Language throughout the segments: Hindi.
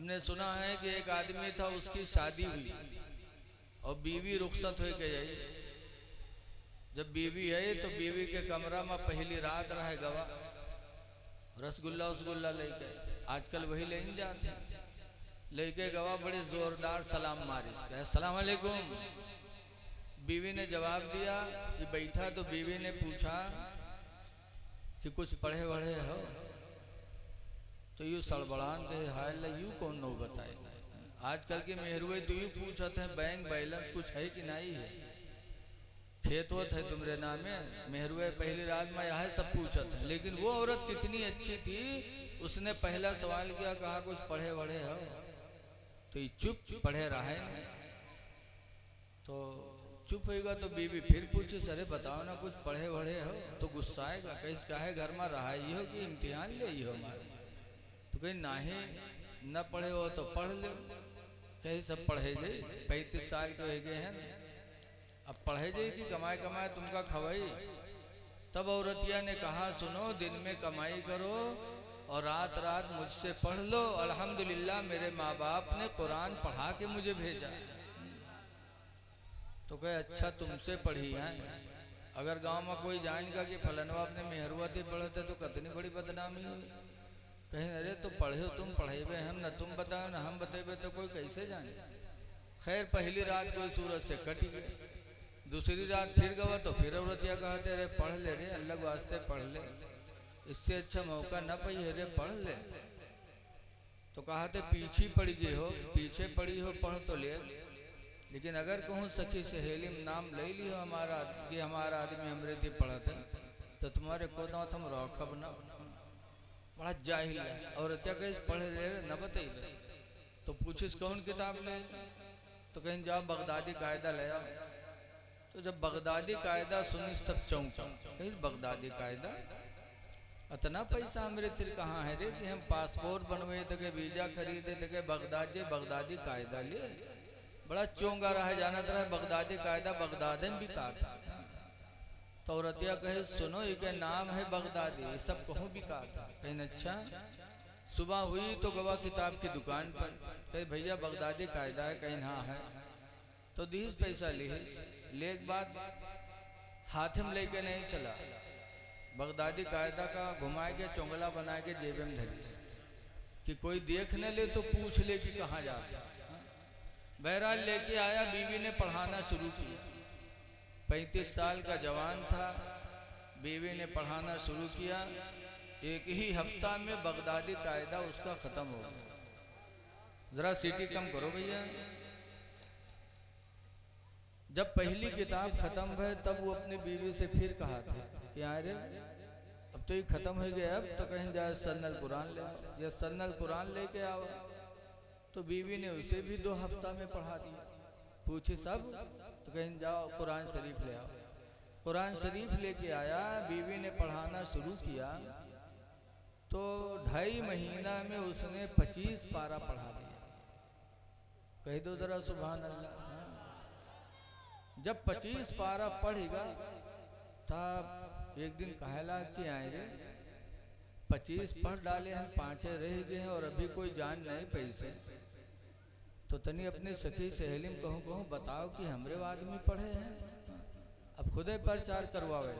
हमने सुना है कि एक आदमी था, उसकी शादी हुई और बीवी रुखसत हो के आई। जब बीवी आई तो बीवी के कमरा में पहली रात रहे गवा, रसगुल्ला उसगुल्ला लेके, आजकल वही ले जाते, लेके गवा, बड़े जोरदार सलाम मारे, अस्सलाम वालेकुम। बीवी ने जवाब दिया कि बैठा, तो बीवी ने पूछा कि कुछ पढ़े वढ़े हो? तो यूँ सड़बड़ान के हाल यूँ कौन नो बताएगा। आजकल के मेहरुए तो यूँ पूछते हैं बैंक बैलेंस कुछ है कि नहीं है, खेत वत है तुम्हारे नाम में, मेहरुए पहली रात में यह सब पूछते हैं। लेकिन वो औरत कितनी अच्छी थी, उसने पहला सवाल किया, कहा कुछ पढ़े वढ़े हो? तो ये चुप पढ़े रहे नहीं। तो चुप होगा तो बीवी फिर पूछे, अरे बताओ ना कुछ पढ़े वढ़े हो? तो गुस्सा आएगा, कैसे काहे घर में रहा ही हो कि इम्तिहान ले ही हो हमारे? तो कहीं नाही न पढ़े हो तो पढ़ लो, कहीं सब पढ़े जाए, 35 साल के हो गए हैं, अब पढ़े जाए कि कमाए कमाए तुमका खवाई। तब औरतिया ने कहा, सुनो, दिन में कमाई करो और रात रात मुझसे पढ़ लो। अल्हम्दुलिल्लाह मेरे माँ बाप ने कुरान पढ़ा के मुझे भेजा। तो कहे अच्छा तुमसे पढ़ी है, अगर गांव में कोई जानेगा कि फलनवा अपने मेहरुआ थे पढ़े थे तो कितनी बड़ी बदनामी हुई। कहीं अरे तो पढ़े हो तुम, पढ़ेबे हम, न तुम बताओ न हम बतेबे तो कोई कैसे जाने। खैर पहली रात कोई सूरज से कटी गई, दूसरी रात फिर गवा तो फिर औरतिया कहते अरे पढ़ ले रे, अल्लाह वास्ते पढ़ ले, इससे अच्छा मौका न पाई है रे, पढ़ ले। तो कहते पीछे पड़ गई हो, पीछे पड़ी हो, पढ़ तो ले, लेकिन अगर कहूँ सखी सहेली में नाम ले ली हो हमारा कि हमारा आदमी हमरे थी पढ़ते, तो तुम्हारे को दाँत हम रौखब न, बड़ा जाहिल है। और क्या कहीं पढ़े ले न बताइए। तो पूछिस कौन किताब ले? तो कहीं जाओ बगदादी कायदा ले आओ। तो जब बगदादी कायदा सुनिस तब चौंका, कहीं बगदादी कायदा, इतना पैसा हमरे तिर कहाँ है रे कि हम पासपोर्ट बनवे थे, वीजा खरीदे थे, बगदादी कायदा ले। बड़ा चोंगा रहा, जाना रहा बगदादी कायदा बगदाद में बिकार था। तो औरतिया कहे सुनो, ये नाम है बगदादी, ये सब कहूँ बिकार था। कहीं अच्छा। सुबह हुई तो गवा किताब की दुकान पर, कहीं भैया बगदादी कायदा है? कहीं हाँ है। तो दीस पैसा ले एक बात हाथ में लेके नहीं चला, बगदादी कायदा का घुमा के चोंगला बना के जेब में धरी कि कोई देख न ले तो पूछ ले कि कहाँ जाता। बहरहाल लेके आया, बीवी ने पढ़ाना शुरू किया। 35 साल का जवान था, बीवी ने पढ़ाना शुरू किया। एक ही हफ्ता में बगदादी कायदा उसका ख़त्म हो गया। ज़रा सीटी कम करो भैया। जब पहली किताब ख़त्म भय तब वो अपनी बीवी से फिर कहा था कि अरे अब तो ये ख़त्म हो गया, अब तो कहीं जाए सन्नल कुरान ले आओ, या सन्नल कुरान लेके आओ। तो बीवी ने उसे भी 2 हफ्ता में पढ़ा दिया। पूछे सब? तो कहीं जाओ कुरान शरीफ ले आओ। कुरान शरीफ लेके आया, बीवी ने पढ़ाना शुरू किया तो 2.5 महीना में उसने 25 पारा पढ़ा दिया। कह दो जरा सुभान अल्लाह। जब 25 पारा पढ़ेगा तब एक दिन कहला कि आए रे 25 पढ़ डाले हम, 5 रह गए हैं और अभी कोई जान नहीं पैसे, तो तनी अपने सखी सहेली में कहूँ बताओ कि हमरे आदमी पढ़े हैं, अब खुदे प्रचार करवावे।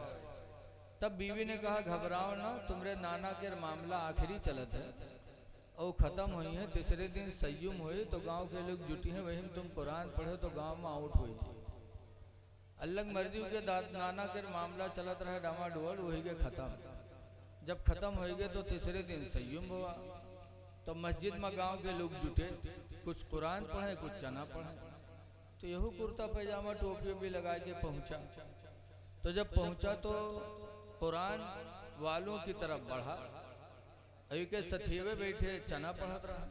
तब बीवी ने कहा घबराओ ना, तुम्हारे नाना के मामला आखिरी चलत है और ख़त्म हुई है। तीसरे दिन संयुम हुए तो गांव के लोग जुटी हैं, वही तुम कुरान पढ़े तो गांव में आउट हुई। अल्लाह मर्जी के नाना के मामला चलत रहे डामाडोल, वही के ख़त्म। जब ख़त्म हो गए तो तीसरे दिन संयुम हुआ। तो मस्जिद में गांव के लोग जुटे, कुछ कुरान पढ़े कुछ चना पढ़े। तो यहू कुर्ता पैजामा टोपी भी लगा के पहुंचा। तो जब पहुंचा तो कुरान वालों की तरफ बढ़ा, अभी के सथिवे बैठे चना पढ़त रहा।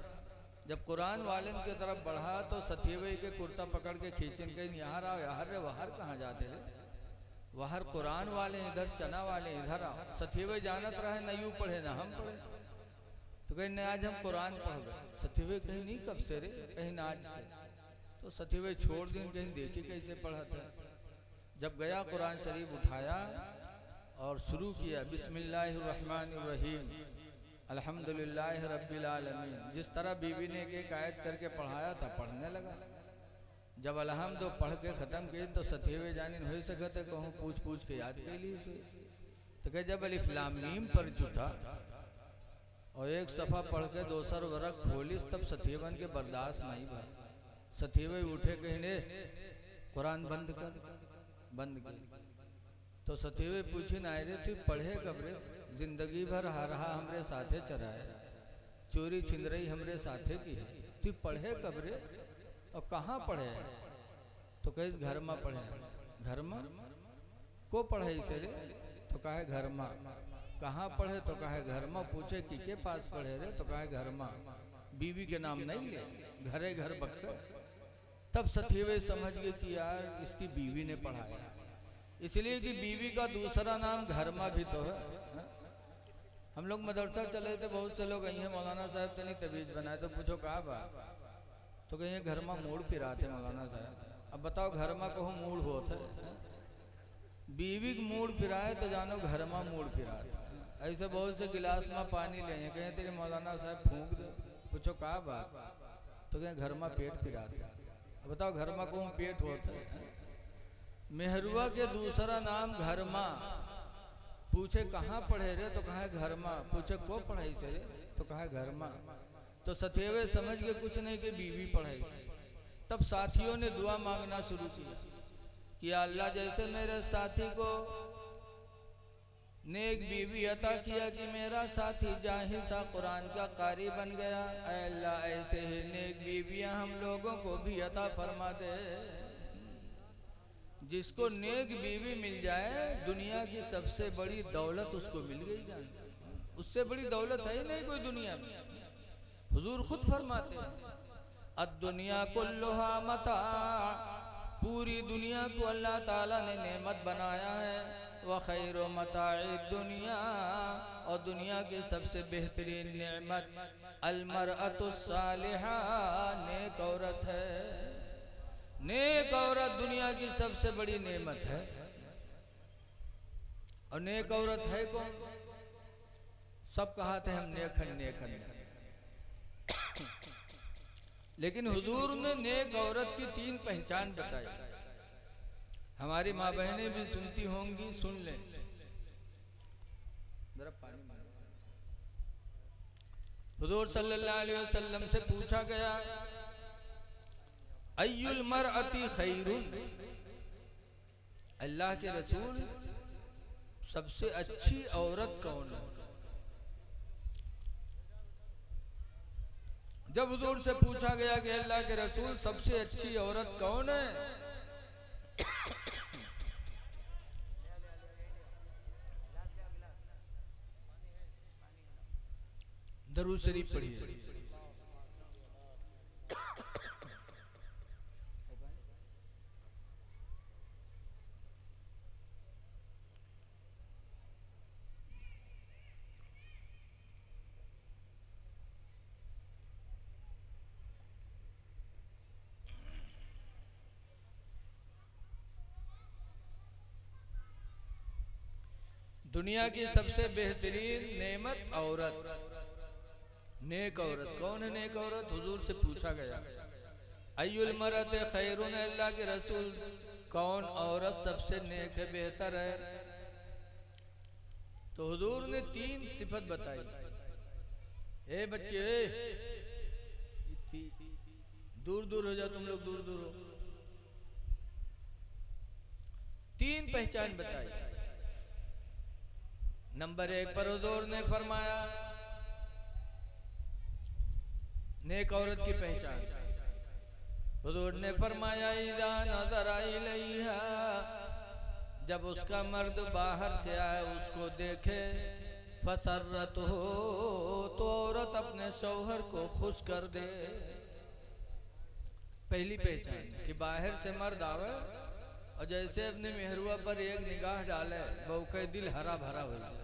जब कुरान वाले की तरफ बढ़ा तो सथिवे के कुर्ता पकड़ के खींचन के यहाँ आओ, यहाँ रे बाहर कहाँ जाते रे, बाहर कुरान वाले इधर, चना वाले इधर आओ। सथिवे जानत रहे न यूँ पढ़े न हम पढ़े। तो कहीं न आज हम कुरान पढ़ गए। सथिवे कहीं नहीं कब से रे, कहीं न आज से। तो सथिवे छोड़ दिन, कहीं देखी कैसे पढ़ा था। जब गया कुरान शरीफ उठाया और शुरू किया बिस्मिल्लाहिर्रहमानिर्रहीम अल्हम्दुलिल्लाह रब्बिल आलमीन। जिस तरह बीवी ने एक आयत करके पढ़ाया था, पढ़ने लगा। जब अलहम्द पढ़ के ख़त्म किए तो सतीवे जानिन हो सकते कहूँ पूछ पूछ के याद के लिए से। तो कहे जब अलिफ लाम मीम पर जुटा और एक सफ़ा पढ़ के दोसर वर्क खोलिस तब सतीवन के बर्दाश्त नहीं भाई। सतीवे उठे कहने कुरान बंद कर, बंद कर। तो सतीवे पूछी ना रे तू पढ़े कब रे, जिंदगी भर हरहा हमरे साथे चराए, चोरी छिंदरई हमरे साथे की है, तू पढ़े कब रे और कहाँ पढ़े? तो कहे घर में पढ़े। घर में को पढ़े इसे रे? तो कहे घर में। कहाँ पढ़े? तो कहे घर में। पूछे कि के पास पढ़े रे? तो कहे घर में। बीवी के नाम नहीं ले, घरे घर बक्कर। तब सतीवे समझ गए कि यार इसकी बीवी ने पढ़ाया, इसलिए कि बीवी का दूसरा नाम घर में भी तो है। हम लोग मदरसा चले थे, बहुत से लोग आई मौलाना साहब तनी तबीज बनाए, तो पूछो कहा बात? तो कहीं घर में मूड पिरा थे मौलाना साहब। अब बताओ घर में कहूँ मूड हो थे, बीवी मूड पिराए तो जानो घर में मूड पिरा। ऐसे बहुत से गिलास में पानी ले कहे तेरे मौलाना साहब फूंक दो, पूछो कहा बात? तो कहें घर में पेट पिरा थे। बताओ घर में कहूँ पेट होता है। मेहरुआ के दूसरा नाम घर माँ। पूछे कहाँ पढ़े रे? तो कहा घर माँ। पूछे को पढ़ाई से रे? तो कहा घर माँ। तो सतीवे समझ के कुछ नहीं कि बीवी पढ़ाई से। तब साथियों ने दुआ मांगना शुरू किया कि अल्लाह जैसे मेरे साथी को नेक बीवी अता किया कि मेरा साथी जाहिल था कुरान का कारी बन गया, अल्लाह ऐसे ही नेक बीवियां हम लोगों को भी अता फरमा दे। जिसको नेक बीवी मिल जाए दुनिया की सबसे बड़ी दौलत उसको मिल गई जान, उससे बड़ी दौलत है ही नहीं कोई दुनिया में। हुजूर खुद फरमाते हैं अद्दुनिया कुल्लुहा मता, पूरी दुनिया को अल्लाह ताला ने नेमत बनाया है। व खैरो मताए दुनिया, और दुनिया की सबसे बेहतरीन नेमत अलमरअतुस्सालिहा, नेक औरत है। नेक औरत दुनिया की सबसे बड़ी नेमत है। और नेक औरत है कौन? सब कहा थे हम नेखन नेखन, लेकिन हुजूर ने नेक औरत की 3 पहचान बताई। हमारी माँ बहनें भी सुनती होंगी, सुन लें। जरा पानी मांगो। हुजूर सल्लल्लाहु अलैहि वसल्लम से पूछा गया अय्युल मरअती खैरुन, अल्लाह के रसूल सबसे अच्छी औरत कौन है? जब हुजूर से पूछा गया कि अल्लाह के रसूल सबसे अच्छी औरत कौन है, दरूद शरीफ पढ़िए। दुनिया की सबसे बेहतरीन नेमत औरत, नेक औरत कौन है? नेक औरत हुजूर से पूछा गया अय्युल मरअत खैरुन, अल्लाह के रसूल कौन औरत सबसे नेक है, बेहतर है? तो हुजूर ने 3 सिफत बताई। ए बच्चे दूर दूर हो जाओ, तुम लोग दूर दूर हो। 3 पहचान बताई। नंबर 1 पर हुजूर ने फरमाया नेक औरत की पहचान। हुजूर ने फरमाया इज़ा नज़रा इलैहा, जब उसका मर्द बाहर से आए उसको देखे, फसर्रत हो, तो औरत अपने शौहर को खुश कर दे। पहली पहचान कि बाहर से मर्द आवे और जैसे अपने मेहरुआ पर एक निगाह डाले बौके दिल हरा भरा हो जाए,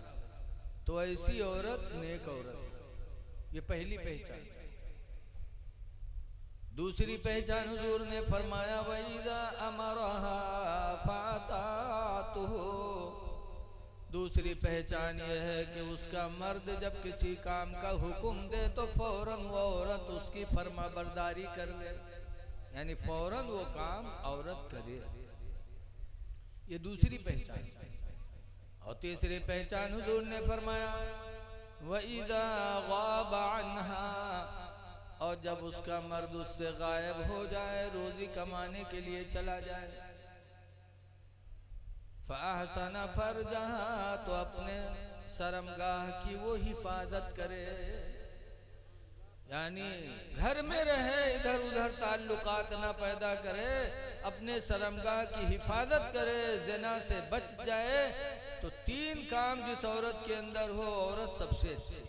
तो ऐसी औरत नेक औरत। ये पहली पहचान। दूसरी पहचान हुजूर ने फरमाया वइज़ा अमरहा फातातुहु, दूसरी पहचान यह है कि उसका मर्द जब किसी काम का हुक्म दे तो फौरन वो औरत उसकी फरमाबरदारी कर ले, यानी फौरन वो काम औरत करे। ये दूसरी पहचान। और तीसरी पहचान हुजूर ने फरमाया वइज़ा ग़ाब अन्हा, और जब उसका मर्द उससे गायब हो जाए, रोजी कमाने के लिए चला जाए, फ़अहसन फ़रजहा, तो अपने शर्मगाह की वो हिफाजत करे, यानी घर में रहे, इधर उधर ताल्लुकात ना पैदा करे, अपने शर्मगाह की हिफाजत करे, ज़िना से बच जाए। तो 3 काम जिस औरत के अंदर हो, औरत सबसे अच्छी।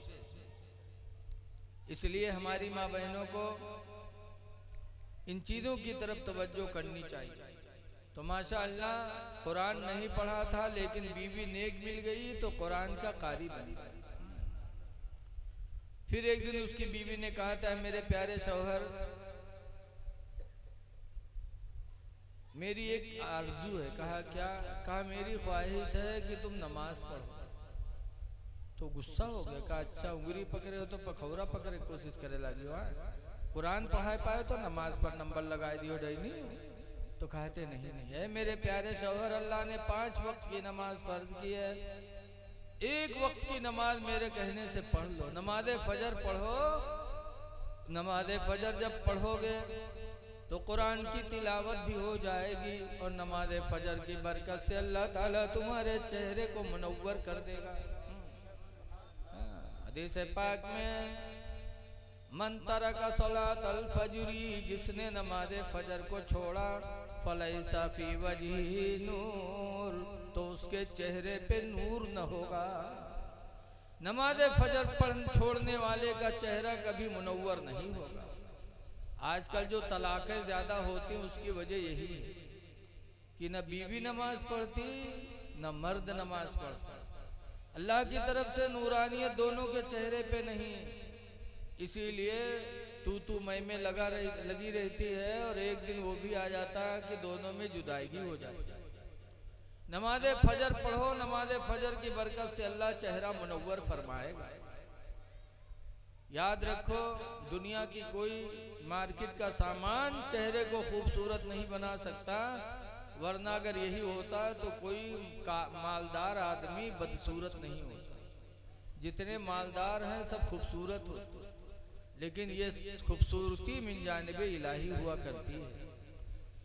इसलिए हमारी माँ बहनों को इन चीज़ों की तरफ तवज्जो करनी चाहिए। तो माशाअल्लाह कुरान नहीं पढ़ा था लेकिन बीवी नेक मिल गई तो कुरान का कारी बन गया। फिर एक दिन उसकी बीवी ने कहा था मेरे प्यारे शौहर, मेरी एक आरजू है। कहा क्या? कहा मेरी ख्वाहिश है कि तुम नमाज पढ़ो। तो गुस्सा हो गया। कहा अच्छा उंगली पकड़े हो तो पखौरा पकड़े कोशिश करे लगी हो, कुरान पढ़ा पाए तो नमाज पर नंबर लगा दियो डैनी। तो कहते नहीं नहीं है मेरे प्यारे शौहर, अल्लाह ने 5 वक्त की नमाज फर्ज की है, 1 वक्त की नमाज मेरे कहने से पढ़ लो। नमाज फजर पढ़ो। नमाज फजर जब पढ़ोगे तो कुरान की तिलावत भी हो जाएगी और नमाज फजर की बरकत से अल्लाह ताला तुम्हारे चेहरे को मुनव्वर कर देगा। हदीस पाक में मन तरका सलातल फजरी, जिसने नमाज फजर को छोड़ा, फलैसा फी वजही नूर, तो उसके चेहरे पे नूर न होगा। नमाज फजर छोड़ने वाले का चेहरा कभी मुनव्वर नहीं होगा। आजकल जो तलाक़ें ज्यादा होती हैं उसकी वजह यही है कि न बीवी नमाज पढ़ती न मर्द नमाज पढ़ता। अल्लाह की तरफ से नूरानियत दोनों के चेहरे पे नहीं, इसीलिए तू मैं लगी रहती है और एक दिन वो भी आ जाता है कि दोनों में जुदाईगी हो जाती है। नमाज फजर पढ़ो, नमाज फजर की बरकत से अल्लाह चेहरा मुनव्वर फरमाएगा। याद रखो दुनिया की कोई मार्केट का सामान चेहरे को खूबसूरत नहीं बना सकता, वरना अगर यही होता तो कोई मालदार आदमी बदसूरत नहीं होता। जितने मालदार हैं सब खूबसूरत होते, लेकिन ये खूबसूरती मिन जानिबे इलाही हुआ करती है।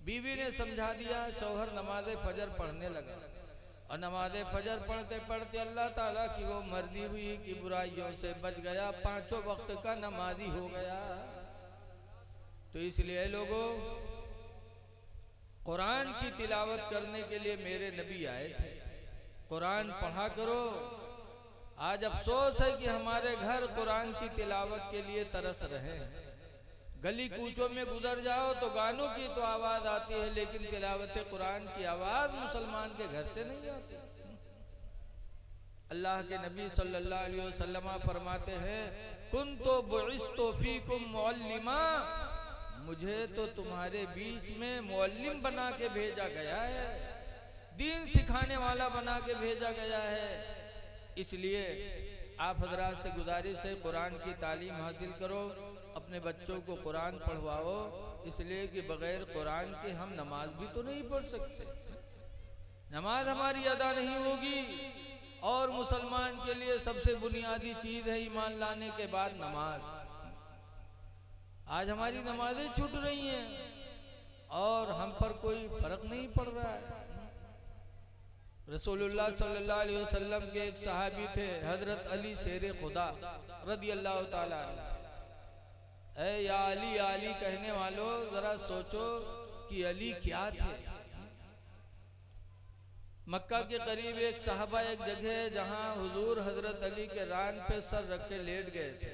बीवी ने समझा दिया, शौहर नमाज फजर पढ़ने लगा और नमाज फजर पढ़ते पढ़ते अल्लाह ताला की वो मर्जी हुई कि बुराइयों से बच गया, 5 वक्त का नमाजी हो गया। तो इसलिए लोगों, कुरान की तिलावत करने के लिए मेरे नबी आए थे। कुरान पढ़ा करो। आज अफसोस है कि हमारे घर कुरान की तिलावत के लिए तरस रहे हैं। गली कूचों में गुजर जाओ तो गानों की तो आवाज आती है, लेकिन तिलावत कुरान की आवाज मुसलमान के घर से नहीं आती। अल्लाह के नबी सल्लल्लाहु अलैहि वसल्लम फरमाते हैं, कुन्तु बुइस्तु फीकुम मुअल्लिमा, मुझे तो तुम्हारे बीच में मुअल्लिम बना के भेजा गया है, दीन सिखाने वाला बना के भेजा गया है। इसलिए आप हजरात से गुजारिश है, कुरान की तालीम हासिल करो, अपने बच्चों को कुरान पढ़वाओ, इसलिए कि बगैर कुरान के हम नमाज भी तो नहीं पढ़ सकते। नमाज हमारी अदा नहीं होगी और मुसलमान के लिए सबसे बुनियादी चीज है ईमान लाने के बाद नमाज। आज हमारी नमाजें छूट रही हैं और हम पर कोई फर्क नहीं पड़ रहा है। रसूलुल्लाह सल्लल्लाहु अलैहि वसल्लम के एक सहाबी थे हजरत अली शेर खुदा रदी अल्लाह ताला अन्हु। ऐ या अली कहने वालों, जरा सोचो कि अली क्या थे। मक्का के करीब एक साहबा एक जगह है जहां हुजूर हजरत अली के रान पे सर रख के लेट गए थे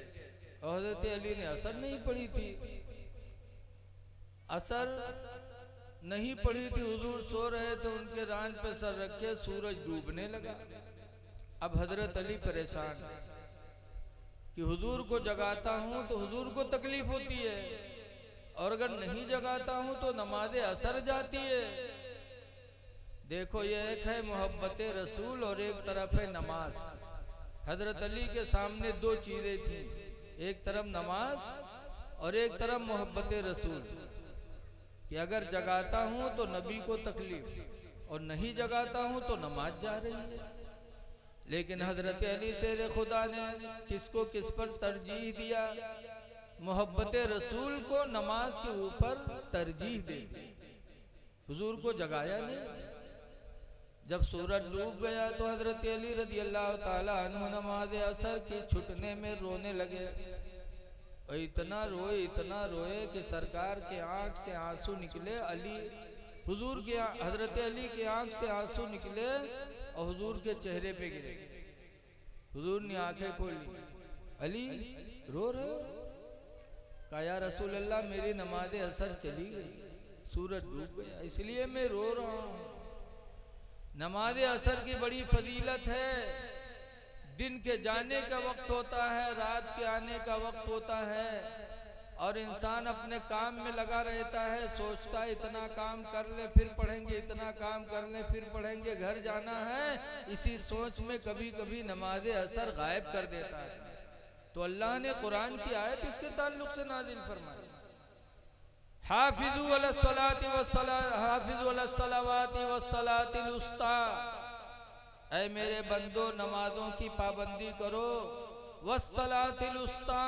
और हजरत अली ने असर नहीं पढ़ी थी। असर नहीं पढ़ी थी, हुजूर सो रहे थे, उनके रान पे सर रखे, सूरज डूबने लगा। अब हजरत अली परेशान कि हुजूर को जगाता हूं तो हुजूर को तकलीफ होती है और अगर नहीं जगाता हूं तो नमाज असर जाती है। देखो ये एक है मोहब्बत रसूल और एक तरफ है नमाज। हजरत अली के सामने दो चीजें थी, एक तरफ नमाज और एक तरफ मोहब्बत रसूल, कि अगर जगाता हूं तो नबी को तकलीफ और नहीं जगाता हूं तो नमाज जा रही है। लेकिन हजरत अली शेर खुदा ने किसको किस पर तरजीह दिया? मोहब्बत रसूल को नमाज के ऊपर तरजीह दे दी। हुजूर को जगाया नहीं। जब सूरज डूब गया तो हजरत अली रदी अल्लाह ताला अन्हु नमाज असर की छूटने में रोने लगे। और इतना रोए कि सरकार के आंख से आंसू निकले। अली हुजूर के हजरत अली के आंख से आंसू निकले और हुजूर के चेहरे पे गिरे। हुजूर ने आंखें खोली, अली रो रहे हो? कहा या रसूल अल्लाह मेरी नमाज असर चली गई, सूरज डूब गया इसलिए मैं रो रहा हूँ। नमाज असर की बड़ी फजीलत है। दिन के जाने का वक्त होता है, रात के आने का वक्त होता है और इंसान अपने काम में लगा रहता है, सोचता है इतना काम कर ले फिर पढ़ेंगे, इतना काम कर ले फिर पढ़ेंगे, घर जाना है। इसी सोच में कभी कभी नमाज असर गायब कर देता है। तो अल्लाह ने कुरान की आयत इसके ताल्लुक से नाजिल फरमाई, हाफिजू अलस्सलाति वस्सलातिल उस्ता, ऐ मेरे बंदो नमाजों की पाबंदी करो, वस्सलातिल उस्ता,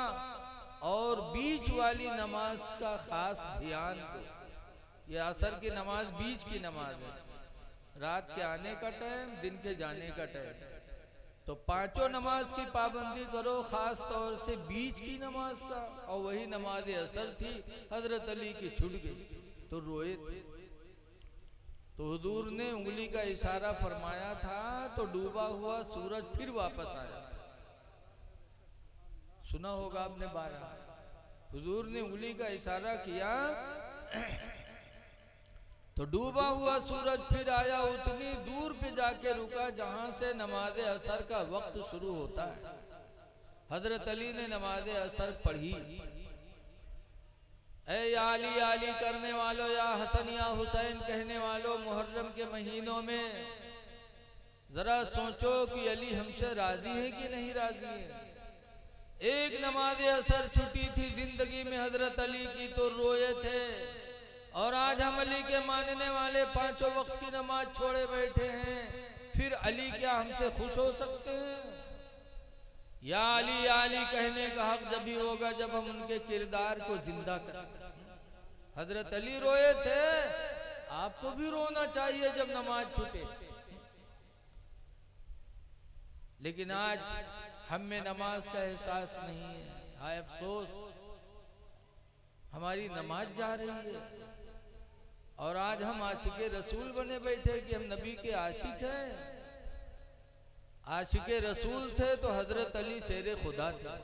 और बीच वाली नमाज का खास ध्यान दो। ये असर की नमाज बीच की नमाज है, रात के आने का टाइम, दिन के जाने का टाइम। तो पांचों नमाज की पाबंदी करो, खास तौर से बीच की नमाज का। और वही नमाज असर थी, हजरत अली की छूट गई तो रोए थे। तो हुजूर ने उंगली का इशारा फरमाया था तो डूबा हुआ सूरज फिर वापस आया। सुना होगा आपने 12, हुजूर ने उंगली का इशारा किया तो डूबा हुआ सूरज फिर आया, उतनी दूर पे जाके रुका जहां से नमाज असर का वक्त शुरू होता है। हजरत अली ने नमाज असर पढ़ी। ऐ या अली करने वालों, या हसन या हुसैन कहने वालों, मुहर्रम के महीनों में जरा सोचो कि अली हमसे राजी है कि नहीं राजी है। एक नमाज असर छुटी थी जिंदगी में हजरत अली की तो रोए थे, और आज हम अली के मानने वाले पांचों वक्त की नमाज छोड़े बैठे हैं। फिर अली क्या हमसे खुश हो सकते हैं? या अली कहने का हक जब भी होगा जब हम उनके किरदार को जिंदा करें। हजरत अली रोए थे, आपको भी रोना चाहिए जब नमाज छूटे। लेकिन आज हम में नमाज का एहसास नहीं है। हाय अफसोस, हमारी नमाज जा रही है और आज हम आशिके रसूल बने बैठे कि हम नबी के आशिक हैं। आशिके रसूल थे तो हजरत अली शेर खुदा थे,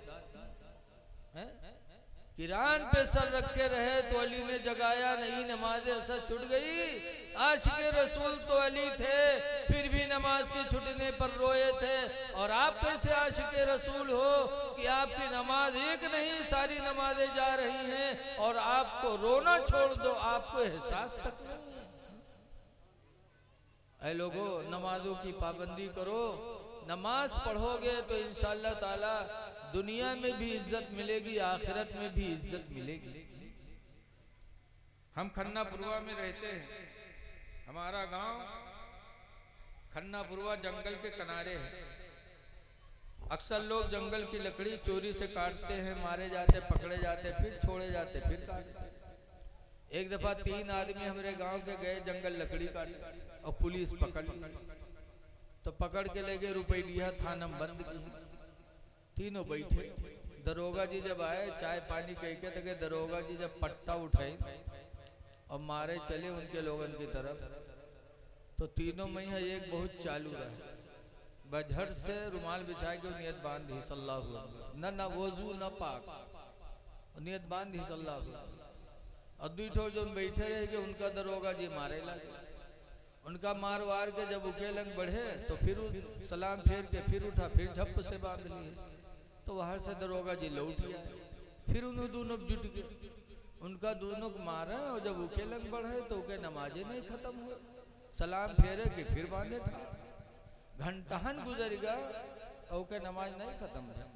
किरान पे सर रखे रहे तो अली ने जगाया नहीं, नमाज असर छूट गई। आशिके रसूल तो अली थे, फिर भी नमाज के छूटने पर रोए थे। और आप कैसे आशिके रसूल हो कि आपकी नमाज एक नहीं सारी नमाजें जा रही हैं और आपको रोना छोड़ दो, आपको एहसास तक नहीं है। ऐ लोगों, नमाजों की पाबंदी करो। नमाज पढ़ोगे तो इंशाअल्लाह ताला दुनिया में भी इज्जत मिलेगी, आखिरत में भी इज्जत मिलेगी। हम खन्नापुरवा में रहते हैं। हमारा गांव खन्नापुरवा जंगल के किनारे है। अक्सर लोग जंगल की लकड़ी चोरी से काटते हैं, मारे जाते, पकड़े जाते, फिर छोड़े जाते, फिर काटते। एक दफा 3 आदमी हमारे गांव के गए जंगल लकड़ी काटने और पुलिस पकड़ ली। तो पकड़ के ले गए, रुपये लिया, थाना बंद की। तीनों बैठे। दरोगा जी जब आए, चाय पानी कह के तक दरोगा जी जब पट्टा उठाए और मारे चले उनके लोगन की तरफ, तो तीनों में ही एक बहुत चालू रहा। बजहर से रुमाल बिछा के नियत बांध दी सल्लल्लाहु अलैहि वसल्लम, न वजू न पाक, नियत बांध दी सल्लल्लाहु अलैहि वसल्लम। और दूठो जो बैठे रहे कि उनका दरोगा जी मारे लगे। उनका मार वार के जब उकेलंग बढ़े तो फिर सलाम फेर के फिर उठा, फिर झप से बांध लिए। तो वहां से दरोगा जी लौट गया। फिर उन्होंने दोनों जुट गए, उनका दोनों को मारा और जब उकेलंग बढ़े तो उनके नमाजें नहीं खत्म हुए। सलाम फेरे कि फिर बांधे ठाड़। घंटाहन गुजरेगा और के नमाज नहीं खत्म है,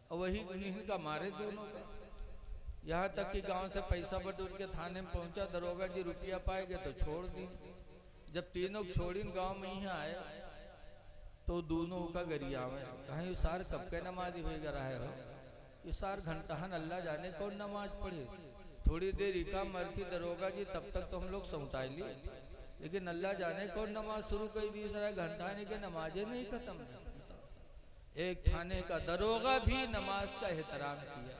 और वही उन्हीं का मारे दोनों का। यहाँ तक कि गांव से पैसा बटोर के थाने में पहुंचा, दरोगा जी रुपया पाएंगे तो छोड़ दी। जब तीनों छोड़ी गांव में ही आए तो दोनों का गरिया में कहीं सार कब के नमाज हुई रहा हो, ये सार घंटाहन अल्लाह जाने कौन नमाज पढ़े। थोड़ी देर इका मरती दरोगा जी, तब तक तो हम लोग समुटाई लिए, लेकिन अल्लाह जाने कौन नमाज शुरू कर दी। सारा घंटाने के नमाजें नहीं खत्म। एक थाने का दरोगा भी नमाज का एहतराम किया।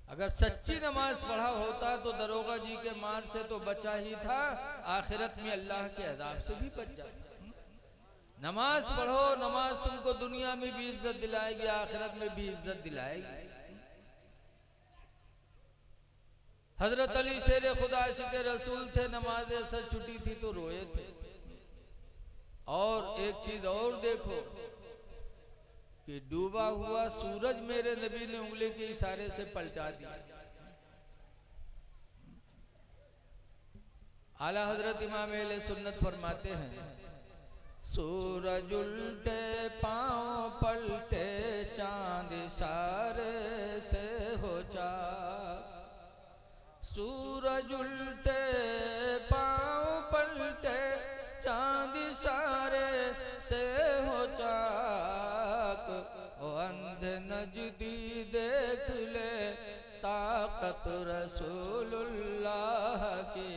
अगर सच्ची नमाज पढ़ा होता तो दरोगा जी के मार से तो बचा ही था, आखिरत में अल्लाह के अज़ाब से भी बच जाता। नमाज पढ़ो, नमाज तुमको दुनिया में भी इज्जत दिलाएगी, आखिरत में भी इज्जत दिलाएगी। हजरत अली शेर खुदा के रसूल थे, नमाज असर छुट्टी थी तो रोए थे। और एक चीज और देखो कि डूबा हुआ सूरज मेरे नबी ने उंगली के इशारे से पलटा दिया। आला हजरत इमाम अहले सुन्नत फरमाते हैं, सूरज उल्टे पांव पलटे चांद इशारे से हो चाक। सूरज उल्टे पांव पलटे चांद इशारे से हो चाक। ओ अंधे नजदी देख ले ताकत रसूलुल्लाह की,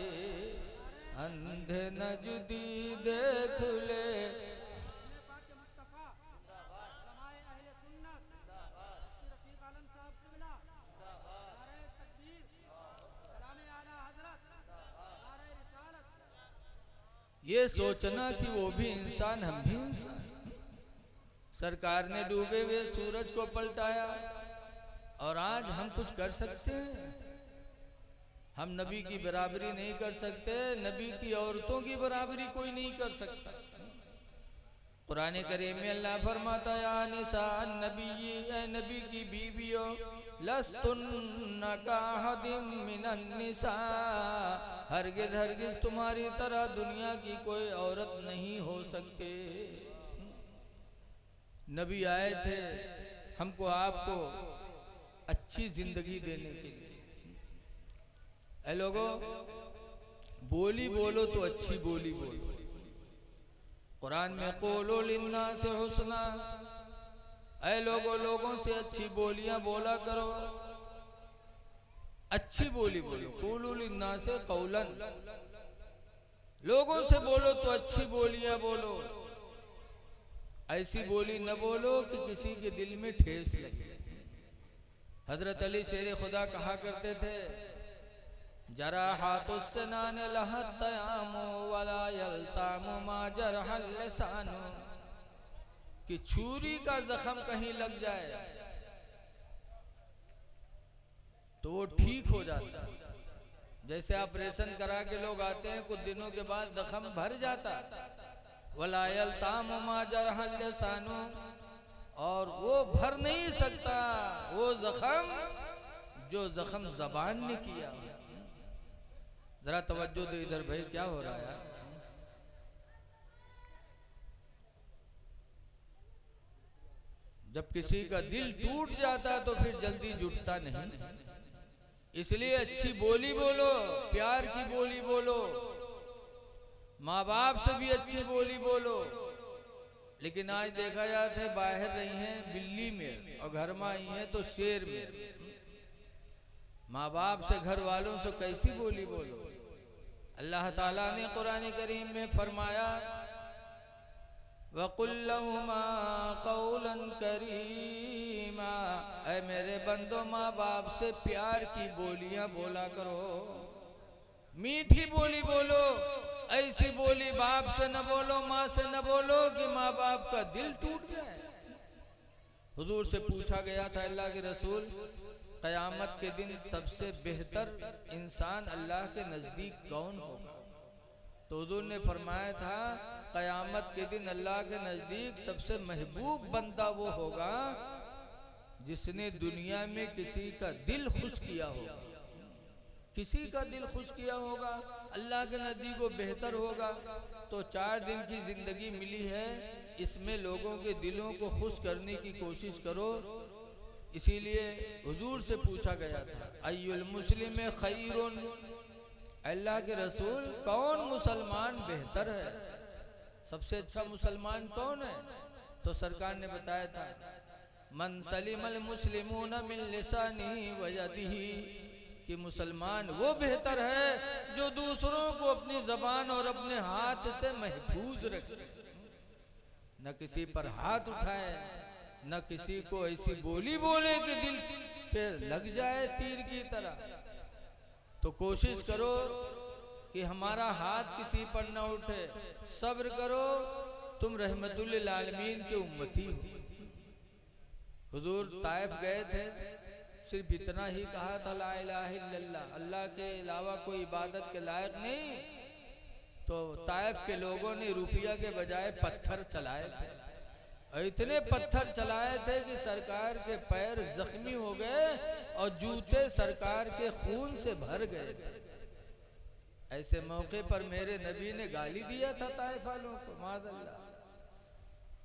अंधे नजदी देख ले। ये सोचना कि वो भी इंसान हम भी इंसान। सरकार ने डूबे हुए सूरज को पलटाया और आज हम कुछ कर सकते हैं? हम नबी की बराबरी नहीं कर सकते, नबी की औरतों की बराबरी कोई नहीं कर सकता। कुरान करीम में अल्लाह फरमाता है, या निसान नबी, ए नबी की बीवियों, लस्तुन्ना काहदिम मिनन निसा, हरगिज हरगिज तुम्हारी तरह दुनिया की कोई औरत नहीं हो सकते। नबी आए थे हमको आपको अच्छी जिंदगी देने के लिए। ऐ लोगों, बोली बोलो तो अच्छी बोली बोलो। कुरान में क़ूलू लिन्नास हुस्ना, ऐ लोगों, लोगों से अच्छी बोलियां बोला करो, अच्छी बोली बोलो। क़ूलू लिन्नास क़ौलन, लोगों से बोलो तो अच्छी बोलियां बोलो। ऐसी बोली न बोलो कि किसी के दिल में ठेस लगे। हजरत अली शेर खुदा कहा करते थे, जरा हाथुस्सनान लहत्तयामु वला यल्तामु मा जरहल लिसानु, कि छुरी का जख्म कहीं लग जाए तो वो ठीक हो जाता। जैसे ऑपरेशन करा के लोग आते हैं, कुछ दिनों के बाद जख्म भर जाता। वला यल्तामु मा जरहल लिसानु, और वो भर नहीं सकता वो जख्म जो जख्म जबान ने किया। जरा तवज्जो दे इधर भाई, क्या हो रहा है यार? जब किसी का दिल टूट जाता तो फिर जल्दी जुटता नहीं। इसलिए अच्छी बोली बोलो, प्यार की बोली बोलो, माँ बाप से भी अच्छी बोली बोलो। लेकिन आज देखा जाता है बाहर रही हैं बिल्ली में और घर में आई हैं तो शेर में। माँ बाप से, घर वालों से कैसी बोली बोलो। अल्लाह ताला ने कुरान करीम में फरमाया, वक़ुल लहुमा क़ौलन करीमा, ऐ मेरे बंदो, माँ बाप से प्यार की बोलियां बोला करो, मीठी बोली बोलो। ऐसी बोली बाप से न बोलो, माँ से न बोलो कि माँ बाप का दिल टूट जाए। हुजूर से पूछा गया था, अल्लाह के रसूल, क़यामत के दिन सबसे बेहतर इंसान अल्लाह के नज़दीक कौन होगा? तो हुजूर ने फरमाया था, क़यामत के दिन अल्लाह के नज़दीक सबसे महबूब बंदा वो होगा जिसने दुनिया में किसी का दिल खुश किया होगा। किसी का दिल खुश किया होगा, अल्लाह के नज़दीक को बेहतर होगा। तो 4 दिन की ज़िंदगी मिली है, इसमें लोगों के दिलों को खुश करने की कोशिश करो। इसीलिए हुजूर से पूछा गया था, अय्युल मुस्लिम खैरुन, अल्लाह के रसूल कौन मुसलमान बेहतर है, सबसे अच्छा मुसलमान कौन है? तो सरकार ने बताया था, मन सलिमल मुस्लिमून मिन लिसानिही व यदिही, कि मुसलमान वो बेहतर है जो दूसरों को अपनी जबान और अपने हाथ से महफूज रखे, न किसी पर हाथ उठाए, न किसी को ऐसी बोली बोले कि दिल पे लग जाए तीर की तरह। तो कोशिश करो कि हमारा हाथ किसी पर न उठे, सब्र करो, तुम रहमतुल लिल आलमीन के उम्मती हो। हुजूर ताइफ गए थे, सिर्फ इतना ही कहा था, ला इलाहा इल्लल्लाह, अल्लाह के अलावा कोई इबादत के लायक नहीं। तो ताइफ के लोगों ने रुपया के बजाय पत्थर चलाए थे, और इतने पत्थर चलाए थे कि सरकार के पैर जख्मी हो गए और जूते सरकार के खून से भर गए थे। ऐसे मौके पर मेरे नबी ने गाली दिया था ताइफ वालों को, माज़अल्लाह,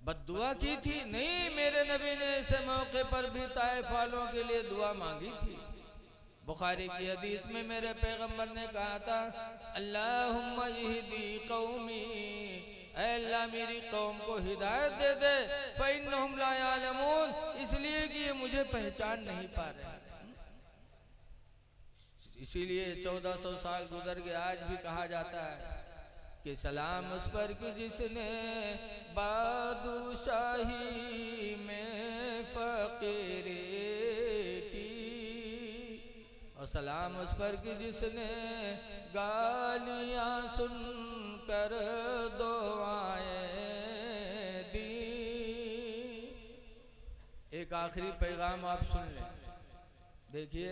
बद्दुआ की थी? नहीं, मेरे नबी ने ऐसे मौके पर भी ताइफ वालों के लिए दुआ मांगी थी। बुखारी की हदीस में मेरे पैगंबर ने कहा था, अल्लाहुम्मा यहदी कौमी, ऐ अल्लाह मेरी कौम को हिदायत दे दे, फ़इन्नहुम ला यालमून, इसलिए कि ये मुझे पहचान नहीं पा रहे। इसीलिए 1400 साल गुजर गए, आज भी कहा जाता है कि सलाम उस पर कि जिसने बादशाही में फकीरी की, और सलाम उस पर कि जिसने गालियां सुनकर दुआएं दी। एक आखिरी पैगाम आप सुन लें, देखिए,